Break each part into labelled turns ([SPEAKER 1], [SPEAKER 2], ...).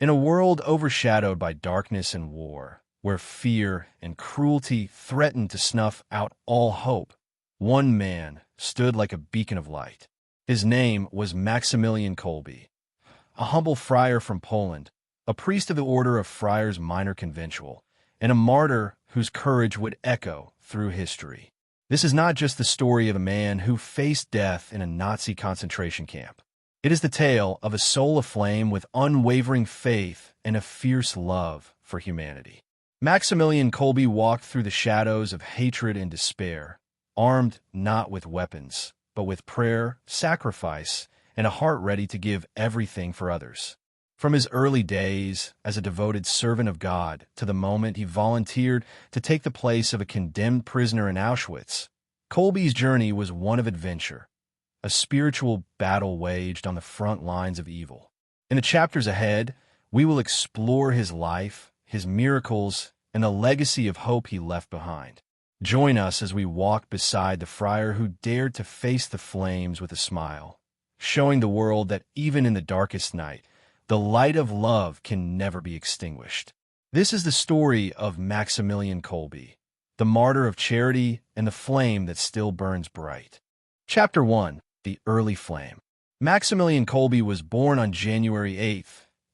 [SPEAKER 1] In a world overshadowed by darkness and war, where fear and cruelty threatened to snuff out all hope, one man stood like a beacon of light. His name was Maximilian Kolbe, a humble friar from Poland, a priest of the Order of Friars Minor Conventual, and a martyr whose courage would echo through history. This is not just the story of a man who faced death in a Nazi concentration camp. It is the tale of a soul aflame with unwavering faith and a fierce love for humanity. Maximilian Kolbe walked through the shadows of hatred and despair, armed not with weapons, but with prayer, sacrifice, and a heart ready to give everything for others. From his early days as a devoted servant of God to the moment he volunteered to take the place of a condemned prisoner in Auschwitz, Kolbe's journey was one of adventure, a spiritual battle waged on the front lines of evil. In the chapters ahead, we will explore his life, his miracles, and the legacy of hope he left behind. Join us as we walk beside the friar who dared to face the flames with a smile, showing the world that even in the darkest night, the light of love can never be extinguished. This is the story of Maximilian Kolbe, the martyr of charity and the flame that still burns bright. Chapter 1. The Early Flame. Maximilian Kolbe was born on January 8,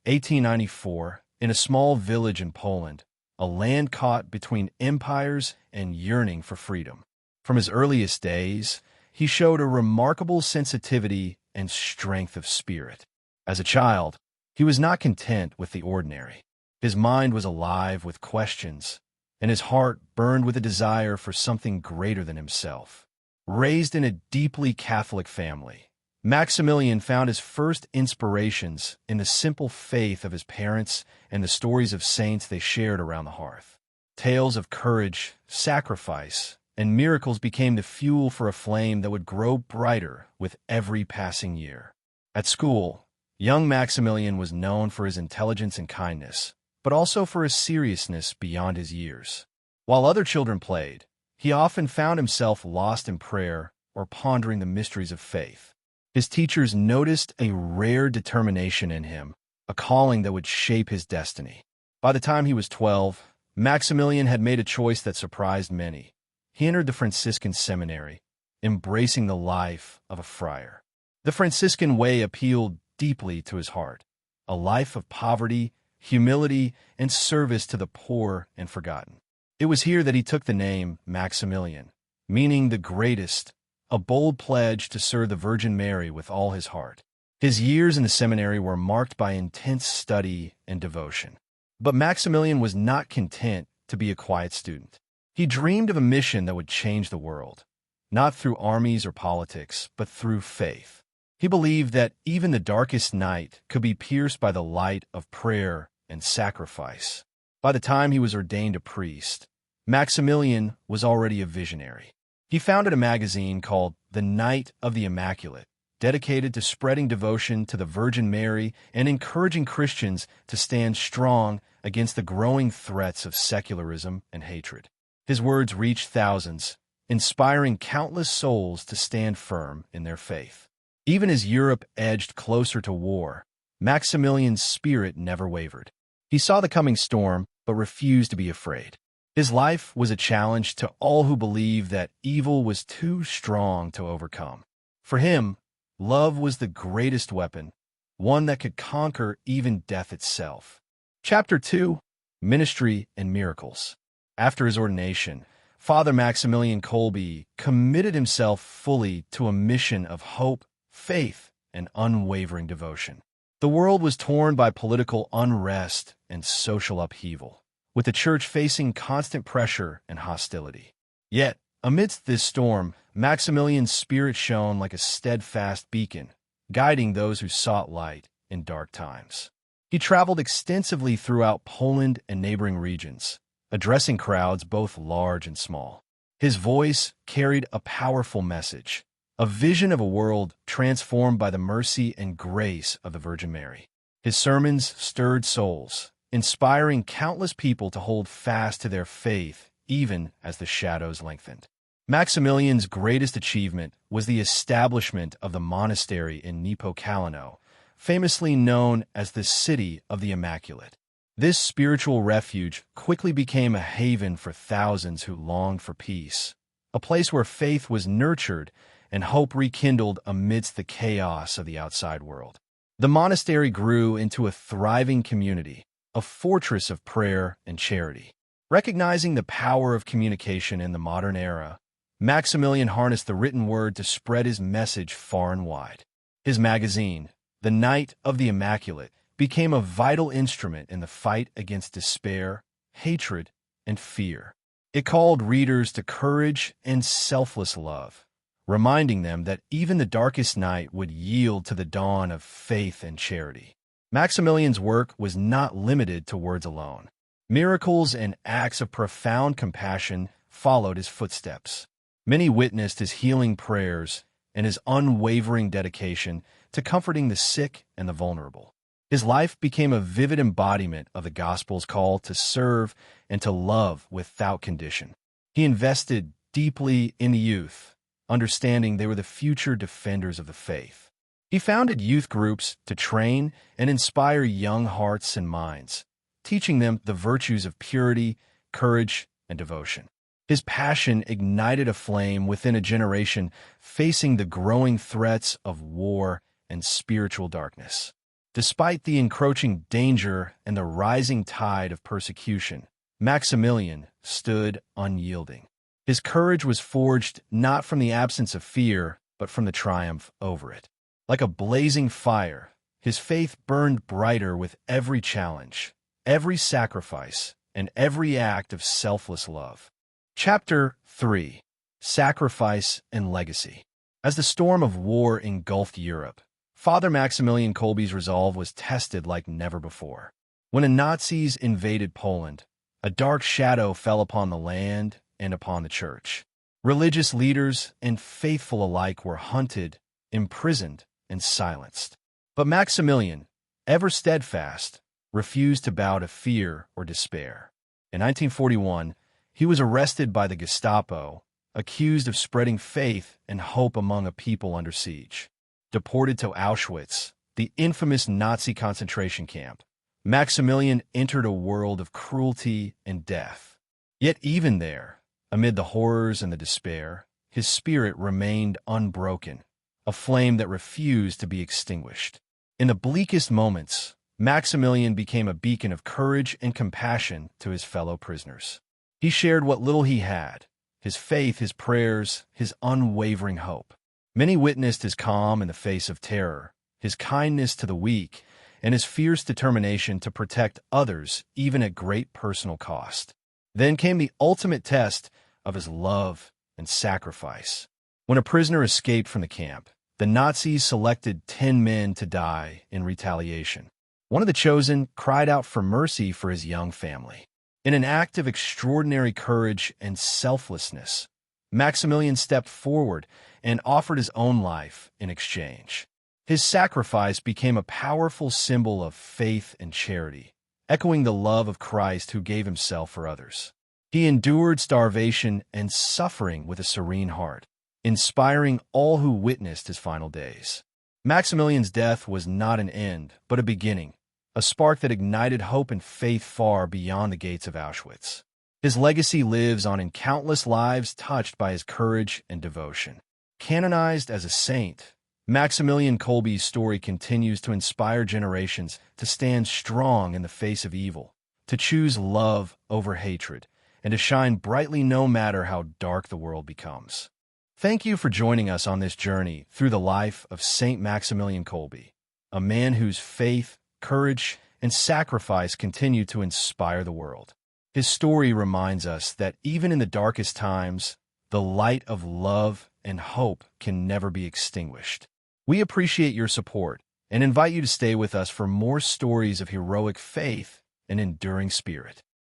[SPEAKER 1] 1894, in a small village in Poland, a land caught between empires and yearning for freedom. From his earliest days, he showed a remarkable sensitivity and strength of spirit. As a child, he was not content with the ordinary. His mind was alive with questions, and his heart burned with a desire for something greater than himself. Raised in a deeply Catholic family, Maximilian found his first inspirations in the simple faith of his parents and the stories of saints they shared around the hearth. Tales of courage, sacrifice, and miracles became the fuel for a flame that would grow brighter with every passing year. At school, young Maximilian was known for his intelligence and kindness, but also for his seriousness beyond his years. While other children played, he often found himself lost in prayer or pondering the mysteries of faith. His teachers noticed a rare determination in him, a calling that would shape his destiny. By the time he was 12, Maximilian had made a choice that surprised many. He entered the Franciscan seminary, embracing the life of a friar. The Franciscan way appealed deeply to his heart, a life of poverty, humility, and service to the poor and forgotten. It was here that he took the name Maximilian, meaning the greatest, a bold pledge to serve the Virgin Mary with all his heart. His years in the seminary were marked by intense study and devotion. But Maximilian was not content to be a quiet student. He dreamed of a mission that would change the world, not through armies or politics, but through faith. He believed that even the darkest night could be pierced by the light of prayer and sacrifice. By the time he was ordained a priest, Maximilian was already a visionary. He founded a magazine called The Night of the Immaculate, dedicated to spreading devotion to the Virgin Mary and encouraging Christians to stand strong against the growing threats of secularism and hatred. His words reached thousands, inspiring countless souls to stand firm in their faith. Even as Europe edged closer to war, Maximilian's spirit never wavered. He saw the coming storm, but refused to be afraid. His life was a challenge to all who believed that evil was too strong to overcome. For him, love was the greatest weapon, one that could conquer even death itself. Chapter 2. Ministry and Miracles. After his ordination, Father Maximilian Kolbe committed himself fully to a mission of hope, faith, and unwavering devotion. The world was torn by political unrest and social upheaval, with the church facing constant pressure and hostility. Yet, amidst this storm, Maximilian's spirit shone like a steadfast beacon, guiding those who sought light in dark times. He traveled extensively throughout Poland and neighboring regions, addressing crowds both large and small. His voice carried a powerful message, a vision of a world transformed by the mercy and grace of the Virgin Mary. His sermons stirred souls, inspiring countless people to hold fast to their faith even as the shadows lengthened. Maximilian's greatest achievement was the establishment of the monastery in Nepokalino, famously known as the City of the Immaculate. This spiritual refuge quickly became a haven for thousands who longed for peace, a place where faith was nurtured and hope rekindled amidst the chaos of the outside world. The monastery grew into a thriving community, a fortress of prayer and charity. Recognizing the power of communication in the modern era, Maximilian harnessed the written word to spread his message far and wide. His magazine, The Night of the Immaculate, became a vital instrument in the fight against despair, hatred, and fear. It called readers to courage and selfless love, reminding them that even the darkest night would yield to the dawn of faith and charity. Maximilian's work was not limited to words alone. Miracles and acts of profound compassion followed his footsteps. Many witnessed his healing prayers and his unwavering dedication to comforting the sick and the vulnerable. His life became a vivid embodiment of the gospel's call to serve and to love without condition. He invested deeply in the youth, understanding they were the future defenders of the faith. He founded youth groups to train and inspire young hearts and minds, teaching them the virtues of purity, courage, and devotion. His passion ignited a flame within a generation facing the growing threats of war and spiritual darkness. Despite the encroaching danger and the rising tide of persecution, Maximilian stood unyielding. His courage was forged not from the absence of fear, but from the triumph over it. Like a blazing fire, his faith burned brighter with every challenge, every sacrifice, and every act of selfless love. Chapter 3. Sacrifice and Legacy. As the storm of war engulfed Europe, Father Maximilian Kolbe's resolve was tested like never before. When the Nazis invaded Poland, a dark shadow fell upon the land and upon the church. Religious leaders and faithful alike were hunted, imprisoned, and silenced. But Maximilian, ever steadfast, refused to bow to fear or despair. In 1941, he was arrested by the Gestapo, accused of spreading faith and hope among a people under siege. Deported to Auschwitz, the infamous Nazi concentration camp, Maximilian entered a world of cruelty and death. Yet even there, amid the horrors and the despair, his spirit remained unbroken, a flame that refused to be extinguished. In the bleakest moments, Maximilian became a beacon of courage and compassion to his fellow prisoners. He shared what little he had, his faith, his prayers, his unwavering hope. Many witnessed his calm in the face of terror, his kindness to the weak, and his fierce determination to protect others even at great personal cost. Then came the ultimate test of his love and sacrifice. When a prisoner escaped from the camp, the Nazis selected 10 men to die in retaliation. One of the chosen cried out for mercy for his young family. In an act of extraordinary courage and selflessness, Maximilian stepped forward and offered his own life in exchange. His sacrifice became a powerful symbol of faith and charity, echoing the love of Christ who gave himself for others. He endured starvation and suffering with a serene heart, inspiring all who witnessed his final days. Maximilian's death was not an end, but a beginning, a spark that ignited hope and faith far beyond the gates of Auschwitz. His legacy lives on in countless lives touched by his courage and devotion. Canonized as a saint, Maximilian Kolbe's story continues to inspire generations to stand strong in the face of evil, to choose love over hatred, and to shine brightly no matter how dark the world becomes. Thank you for joining us on this journey through the life of Saint Maximilian Kolbe, a man whose faith, courage, and sacrifice continue to inspire the world. His story reminds us that even in the darkest times, the light of love and hope can never be extinguished. We appreciate your support and invite you to stay with us for more stories of heroic faith and enduring spirit.